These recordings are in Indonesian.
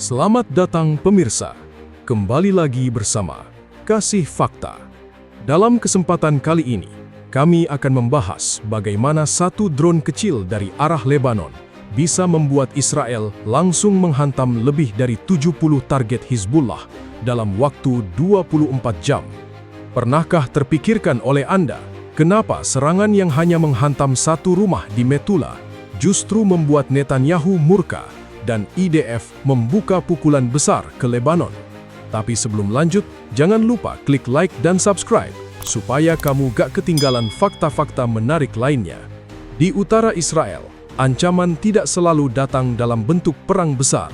Selamat datang pemirsa, kembali lagi bersama Kasih Fakta. Dalam kesempatan kali ini, kami akan membahas bagaimana satu drone kecil dari arah Lebanon bisa membuat Israel langsung menghantam lebih dari 70 target Hizbullah dalam waktu 24 jam. Pernahkah terpikirkan oleh Anda, kenapa serangan yang hanya menghantam satu rumah di Metula justru membuat Netanyahu murka dan IDF membuka pukulan besar ke Lebanon? Tapi sebelum lanjut, jangan lupa klik like dan subscribe supaya kamu gak ketinggalan fakta-fakta menarik lainnya. Di utara Israel, ancaman tidak selalu datang dalam bentuk perang besar.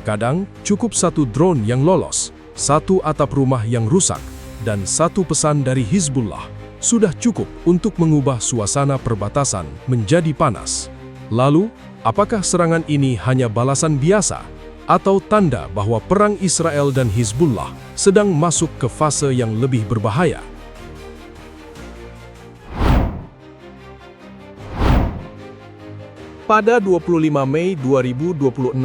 Kadang cukup satu drone yang lolos, satu atap rumah yang rusak, dan satu pesan dari Hizbullah sudah cukup untuk mengubah suasana perbatasan menjadi panas. Lalu, apakah serangan ini hanya balasan biasa atau tanda bahwa perang Israel dan Hizbullah sedang masuk ke fase yang lebih berbahaya? Pada 25 Mei 2026,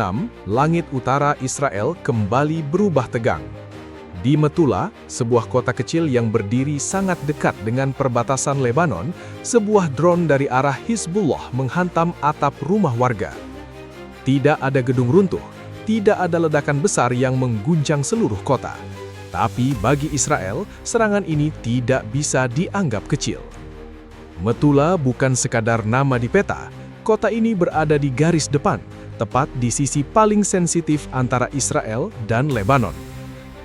langit utara Israel kembali berubah tegang. Di Metula, sebuah kota kecil yang berdiri sangat dekat dengan perbatasan Lebanon, sebuah drone dari arah Hizbullah menghantam atap rumah warga. Tidak ada gedung runtuh, tidak ada ledakan besar yang mengguncang seluruh kota. Tapi bagi Israel, serangan ini tidak bisa dianggap kecil. Metula bukan sekadar nama di peta, kota ini berada di garis depan, tepat di sisi paling sensitif antara Israel dan Lebanon.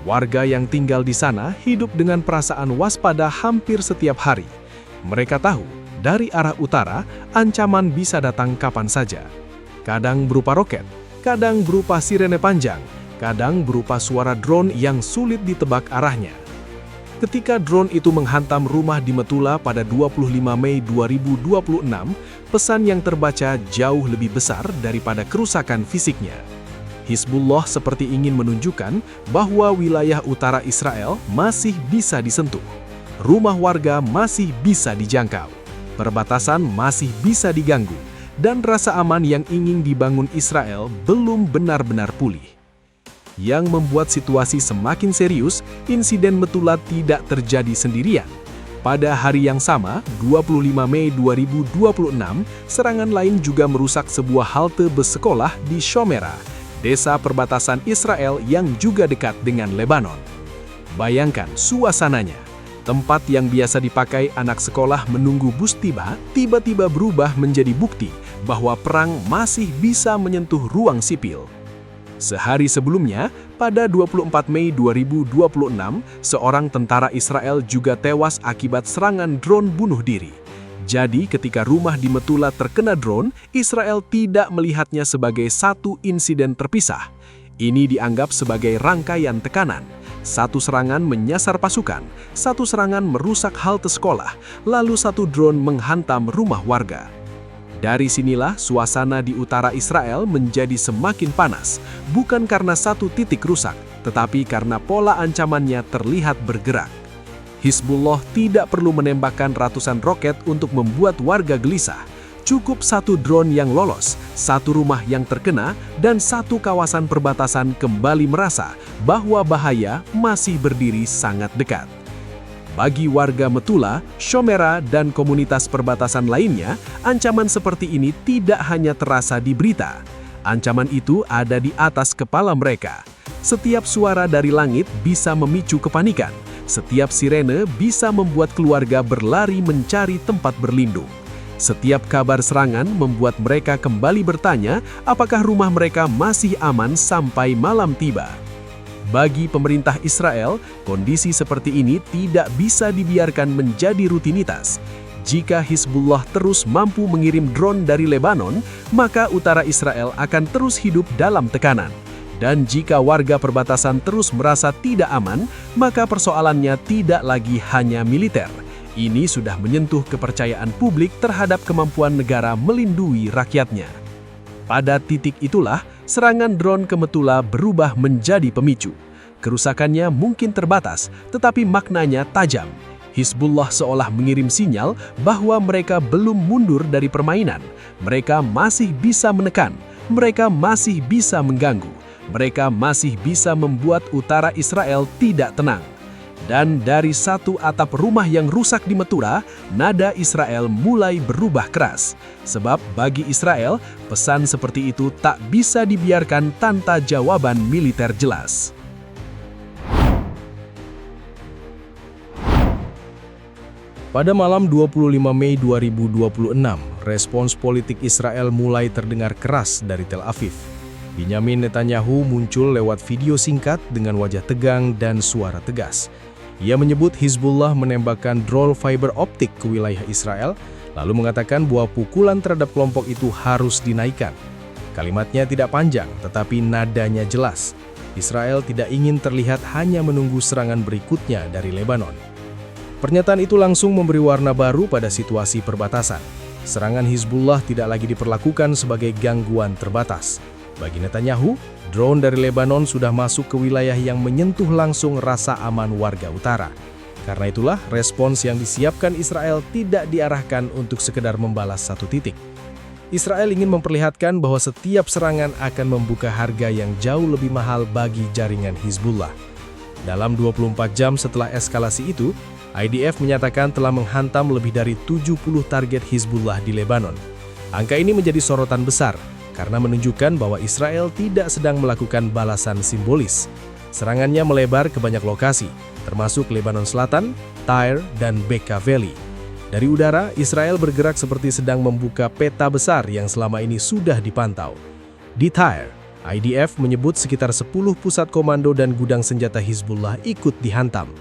Warga yang tinggal di sana hidup dengan perasaan waspada hampir setiap hari. Mereka tahu, dari arah utara, ancaman bisa datang kapan saja. Kadang berupa roket, kadang berupa sirene panjang, kadang berupa suara drone yang sulit ditebak arahnya. Ketika drone itu menghantam rumah di Metula pada 25 Mei 2026, pesan yang terbaca jauh lebih besar daripada kerusakan fisiknya. Hizbullah seperti ingin menunjukkan bahwa wilayah utara Israel masih bisa disentuh. Rumah warga masih bisa dijangkau. Perbatasan masih bisa diganggu. Dan rasa aman yang ingin dibangun Israel belum benar-benar pulih. Yang membuat situasi semakin serius, insiden Metula tidak terjadi sendirian. Pada hari yang sama, 25 Mei 2026, serangan lain juga merusak sebuah halte bus sekolah di Shomera, desa perbatasan Israel yang juga dekat dengan Lebanon. Bayangkan suasananya. Tempat yang biasa dipakai anak sekolah menunggu bus tiba, tiba-tiba berubah menjadi bukti bahwa perang masih bisa menyentuh ruang sipil. Sehari sebelumnya, pada 24 Mei 2026, seorang tentara Israel juga tewas akibat serangan drone bunuh diri. Jadi ketika rumah di Metula terkena drone, Israel tidak melihatnya sebagai satu insiden terpisah. Ini dianggap sebagai rangkaian tekanan. Satu serangan menyasar pasukan, satu serangan merusak halte sekolah, lalu satu drone menghantam rumah warga. Dari sinilah suasana di utara Israel menjadi semakin panas, bukan karena satu titik rusak, tetapi karena pola ancamannya terlihat bergerak. Hizbullah tidak perlu menembakkan ratusan roket untuk membuat warga gelisah. Cukup satu drone yang lolos, satu rumah yang terkena, dan satu kawasan perbatasan kembali merasa bahwa bahaya masih berdiri sangat dekat. Bagi warga Metula, Shomera, dan komunitas perbatasan lainnya, ancaman seperti ini tidak hanya terasa di berita. Ancaman itu ada di atas kepala mereka. Setiap suara dari langit bisa memicu kepanikan. Setiap sirene bisa membuat keluarga berlari mencari tempat berlindung. Setiap kabar serangan membuat mereka kembali bertanya apakah rumah mereka masih aman sampai malam tiba. Bagi pemerintah Israel, kondisi seperti ini tidak bisa dibiarkan menjadi rutinitas. Jika Hizbullah terus mampu mengirim drone dari Lebanon, maka utara Israel akan terus hidup dalam tekanan. Dan jika warga perbatasan terus merasa tidak aman, maka persoalannya tidak lagi hanya militer. Ini sudah menyentuh kepercayaan publik terhadap kemampuan negara melindungi rakyatnya. Pada titik itulah, serangan drone ke Metula berubah menjadi pemicu. Kerusakannya mungkin terbatas, tetapi maknanya tajam. Hizbullah seolah mengirim sinyal bahwa mereka belum mundur dari permainan. Mereka masih bisa menekan, mereka masih bisa mengganggu. mereka masih bisa membuat utara Israel tidak tenang. Dan dari satu atap rumah yang rusak di Metura, nada Israel mulai berubah keras. Sebab bagi Israel, pesan seperti itu tak bisa dibiarkan tanpa jawaban militer jelas. Pada malam 25 Mei 2026, respons politik Israel mulai terdengar keras dari Tel Aviv. Benjamin Netanyahu muncul lewat video singkat dengan wajah tegang dan suara tegas. Ia menyebut Hizbullah menembakkan drone fiber optik ke wilayah Israel, lalu mengatakan bahwa pukulan terhadap kelompok itu harus dinaikkan. Kalimatnya tidak panjang, tetapi nadanya jelas. Israel tidak ingin terlihat hanya menunggu serangan berikutnya dari Lebanon. Pernyataan itu langsung memberi warna baru pada situasi perbatasan. Serangan Hizbullah tidak lagi diperlakukan sebagai gangguan terbatas. Bagi Netanyahu, drone dari Lebanon sudah masuk ke wilayah yang menyentuh langsung rasa aman warga utara. Karena itulah, respons yang disiapkan Israel tidak diarahkan untuk sekedar membalas satu titik. Israel ingin memperlihatkan bahwa setiap serangan akan membuka harga yang jauh lebih mahal bagi jaringan Hizbullah. Dalam 24 jam setelah eskalasi itu, IDF menyatakan telah menghantam lebih dari 70 target Hizbullah di Lebanon. Angka ini menjadi sorotan besar, karena menunjukkan bahwa Israel tidak sedang melakukan balasan simbolis. Serangannya melebar ke banyak lokasi, termasuk Lebanon Selatan, Tyre, dan Bekaa Valley. Dari udara, Israel bergerak seperti sedang membuka peta besar yang selama ini sudah dipantau. Di Tyre, IDF menyebut sekitar 10 pusat komando dan gudang senjata Hizbullah ikut dihantam.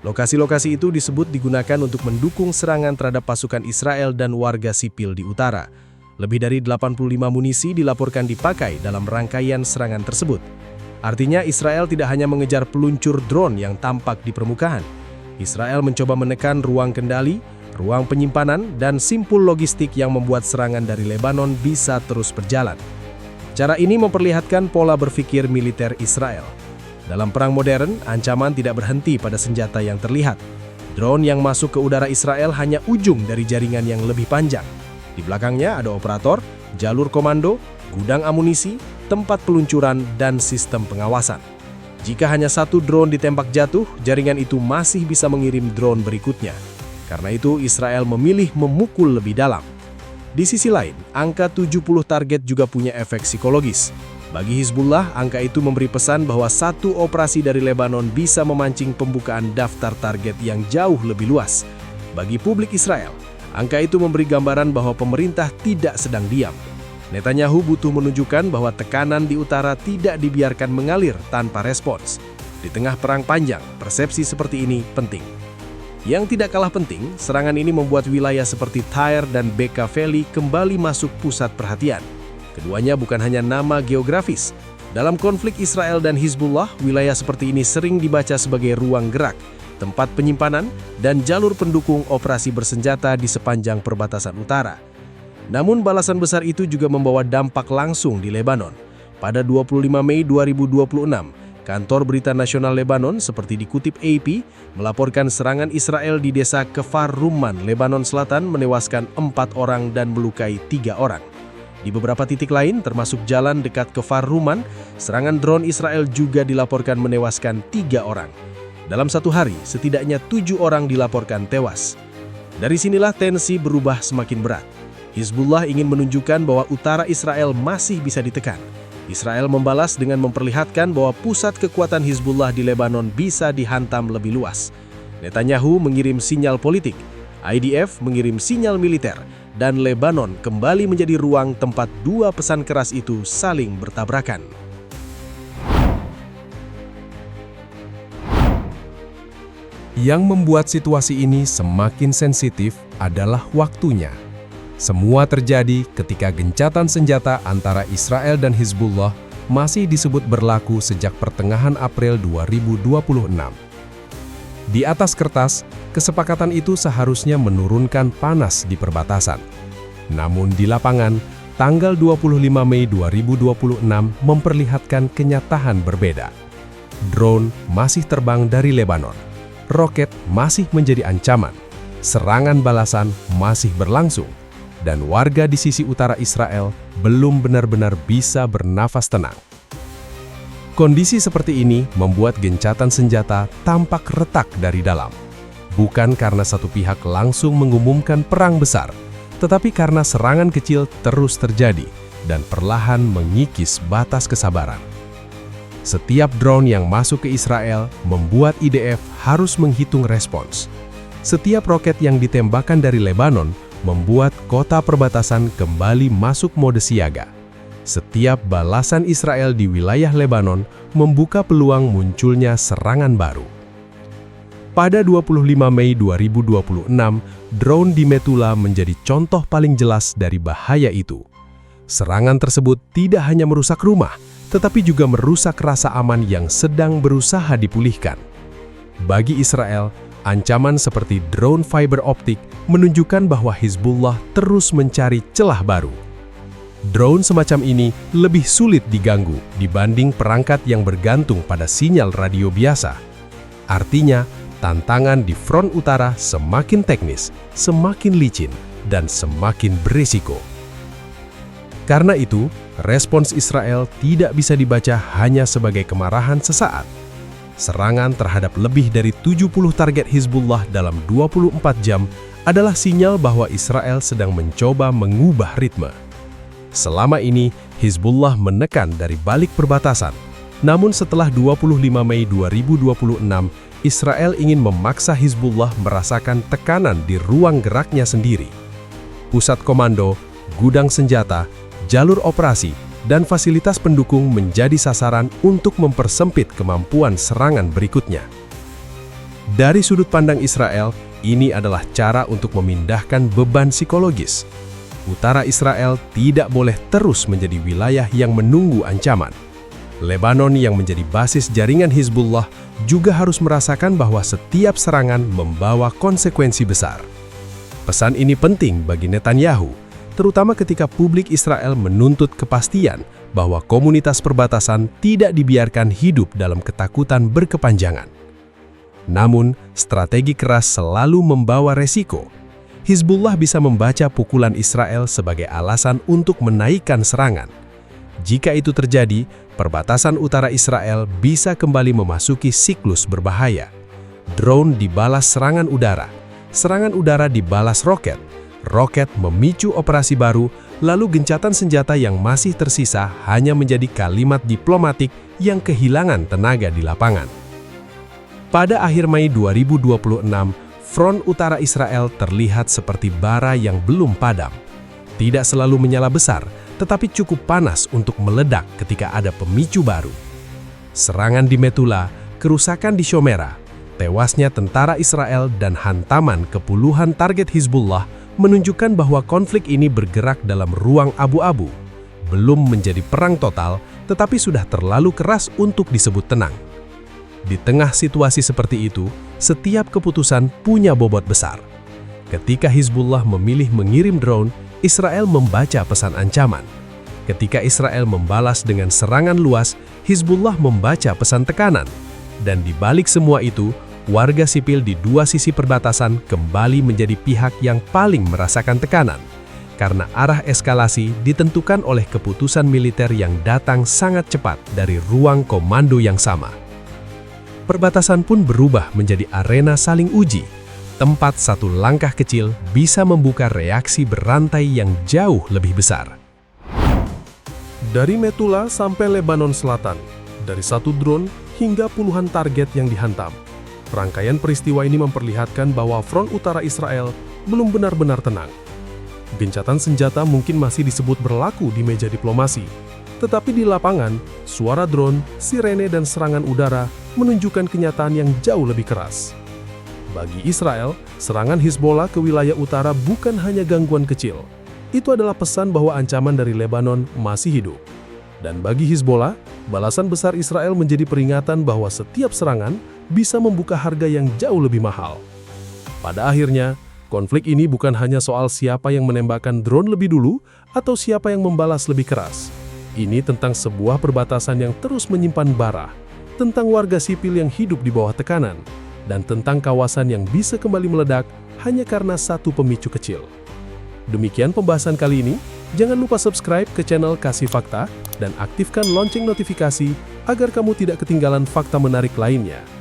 Lokasi-lokasi itu disebut digunakan untuk mendukung serangan terhadap pasukan Israel dan warga sipil di utara. Lebih dari 85 munisi dilaporkan dipakai dalam rangkaian serangan tersebut. Artinya Israel tidak hanya mengejar peluncur drone yang tampak di permukaan. Israel mencoba menekan ruang kendali, ruang penyimpanan, dan simpul logistik yang membuat serangan dari Lebanon bisa terus berjalan. Cara ini memperlihatkan pola berpikir militer Israel. Dalam perang modern, ancaman tidak berhenti pada senjata yang terlihat. Drone yang masuk ke udara Israel hanya ujung dari jaringan yang lebih panjang. Di belakangnya ada operator, jalur komando, gudang amunisi, tempat peluncuran, dan sistem pengawasan. Jika hanya satu drone ditembak jatuh, jaringan itu masih bisa mengirim drone berikutnya. Karena itu, Israel memilih memukul lebih dalam. Di sisi lain, angka 70 target juga punya efek psikologis. Bagi Hizbullah, angka itu memberi pesan bahwa satu operasi dari Lebanon bisa memancing pembukaan daftar target yang jauh lebih luas. Bagi publik Israel, angka itu memberi gambaran bahwa pemerintah tidak sedang diam. Netanyahu butuh menunjukkan bahwa tekanan di utara tidak dibiarkan mengalir tanpa respons. Di tengah perang panjang, persepsi seperti ini penting. Yang tidak kalah penting, serangan ini membuat wilayah seperti Tyre dan Bekaa Valley kembali masuk pusat perhatian. Keduanya bukan hanya nama geografis. Dalam konflik Israel dan Hizbullah, wilayah seperti ini sering dibaca sebagai ruang gerak, tempat penyimpanan, dan jalur pendukung operasi bersenjata di sepanjang perbatasan utara. Namun balasan besar itu juga membawa dampak langsung di Lebanon. Pada 25 Mei 2026, kantor berita nasional Lebanon seperti dikutip AP, melaporkan serangan Israel di desa Kfar Rumman, Lebanon Selatan menewaskan 4 orang dan melukai 3 orang. Di beberapa titik lain, termasuk jalan dekat Kfar Rumman, serangan drone Israel juga dilaporkan menewaskan 3 orang. Dalam satu hari, setidaknya 7 orang dilaporkan tewas. Dari sinilah tensi berubah semakin berat. Hizbullah ingin menunjukkan bahwa utara Israel masih bisa ditekan. Israel membalas dengan memperlihatkan bahwa pusat kekuatan Hizbullah di Lebanon bisa dihantam lebih luas. Netanyahu mengirim sinyal politik, IDF mengirim sinyal militer, dan Lebanon kembali menjadi ruang tempat dua pesan keras itu saling bertabrakan. Yang membuat situasi ini semakin sensitif adalah waktunya. Semua terjadi ketika gencatan senjata antara Israel dan Hizbullah masih disebut berlaku sejak pertengahan April 2026. Di atas kertas, kesepakatan itu seharusnya menurunkan panas di perbatasan. Namun di lapangan, tanggal 25 Mei 2026 memperlihatkan kenyataan berbeda. Drone masih terbang dari Lebanon. Roket masih menjadi ancaman. Serangan balasan masih berlangsung. Dan warga di sisi utara Israel belum benar-benar bisa bernafas tenang. Kondisi seperti ini membuat gencatan senjata tampak retak dari dalam. Bukan karena satu pihak langsung mengumumkan perang besar, tetapi karena serangan kecil terus terjadi dan perlahan mengikis batas kesabaran. Setiap drone yang masuk ke Israel membuat IDF harus menghitung respons. Setiap roket yang ditembakkan dari Lebanon membuat kota perbatasan kembali masuk mode siaga. Setiap balasan Israel di wilayah Lebanon membuka peluang munculnya serangan baru. Pada 25 Mei 2026, drone di Metula menjadi contoh paling jelas dari bahaya itu. Serangan tersebut tidak hanya merusak rumah, tetapi juga merusak rasa aman yang sedang berusaha dipulihkan. Bagi Israel, ancaman seperti drone fiber optik menunjukkan bahwa Hizbullah terus mencari celah baru. Drone semacam ini lebih sulit diganggu dibanding perangkat yang bergantung pada sinyal radio biasa. Artinya, tantangan di front utara semakin teknis, semakin licin, dan semakin berisiko. Karena itu, respons Israel tidak bisa dibaca hanya sebagai kemarahan sesaat. Serangan terhadap lebih dari 70 target Hizbullah dalam 24 jam adalah sinyal bahwa Israel sedang mencoba mengubah ritme. Selama ini, Hizbullah menekan dari balik perbatasan. Namun setelah 25 Mei 2026, Israel ingin memaksa Hizbullah merasakan tekanan di ruang geraknya sendiri. Pusat komando, gudang senjata, jalur operasi, dan fasilitas pendukung menjadi sasaran untuk mempersempit kemampuan serangan berikutnya. Dari sudut pandang Israel, ini adalah cara untuk memindahkan beban psikologis. Utara Israel tidak boleh terus menjadi wilayah yang menunggu ancaman. Lebanon yang menjadi basis jaringan Hizbullah juga harus merasakan bahwa setiap serangan membawa konsekuensi besar. Pesan ini penting bagi Netanyahu, terutama ketika publik Israel menuntut kepastian bahwa komunitas perbatasan tidak dibiarkan hidup dalam ketakutan berkepanjangan. Namun, strategi keras selalu membawa resiko. Hizbullah bisa membaca pukulan Israel sebagai alasan untuk menaikkan serangan. Jika itu terjadi, perbatasan utara Israel bisa kembali memasuki siklus berbahaya. Drone dibalas serangan udara dibalas roket, roket memicu operasi baru, lalu gencatan senjata yang masih tersisa hanya menjadi kalimat diplomatik yang kehilangan tenaga di lapangan. Pada akhir Mei 2026, front utara Israel terlihat seperti bara yang belum padam. Tidak selalu menyala besar, tetapi cukup panas untuk meledak ketika ada pemicu baru. Serangan di Metula, kerusakan di Shomera, tewasnya tentara Israel dan hantaman ke puluhan target Hizbullah menunjukkan bahwa konflik ini bergerak dalam ruang abu-abu. Belum menjadi perang total, tetapi sudah terlalu keras untuk disebut tenang. Di tengah situasi seperti itu, setiap keputusan punya bobot besar. Ketika Hizbullah memilih mengirim drone, Israel membaca pesan ancaman. Ketika Israel membalas dengan serangan luas, Hizbullah membaca pesan tekanan. Dan di balik semua itu, warga sipil di dua sisi perbatasan kembali menjadi pihak yang paling merasakan tekanan. Karena arah eskalasi ditentukan oleh keputusan militer yang datang sangat cepat dari ruang komando yang sama. Perbatasan pun berubah menjadi arena saling uji, tempat satu langkah kecil bisa membuka reaksi berantai yang jauh lebih besar. Dari Metula sampai Lebanon Selatan, dari satu drone hingga puluhan target yang dihantam. Rangkaian peristiwa ini memperlihatkan bahwa front utara Israel belum benar-benar tenang. Gencatan senjata mungkin masih disebut berlaku di meja diplomasi, tetapi di lapangan, suara drone, sirene, dan serangan udara menunjukkan kenyataan yang jauh lebih keras. Bagi Israel, serangan Hizbullah ke wilayah utara bukan hanya gangguan kecil. Itu adalah pesan bahwa ancaman dari Lebanon masih hidup. Dan bagi Hizbullah, balasan besar Israel menjadi peringatan bahwa setiap serangan bisa membuka harga yang jauh lebih mahal. Pada akhirnya, konflik ini bukan hanya soal siapa yang menembakkan drone lebih dulu atau siapa yang membalas lebih keras. Ini tentang sebuah perbatasan yang terus menyimpan bara, tentang warga sipil yang hidup di bawah tekanan, dan tentang kawasan yang bisa kembali meledak hanya karena satu pemicu kecil. Demikian pembahasan kali ini. Jangan lupa subscribe ke channel Kasih Fakta dan aktifkan lonceng notifikasi agar kamu tidak ketinggalan fakta menarik lainnya.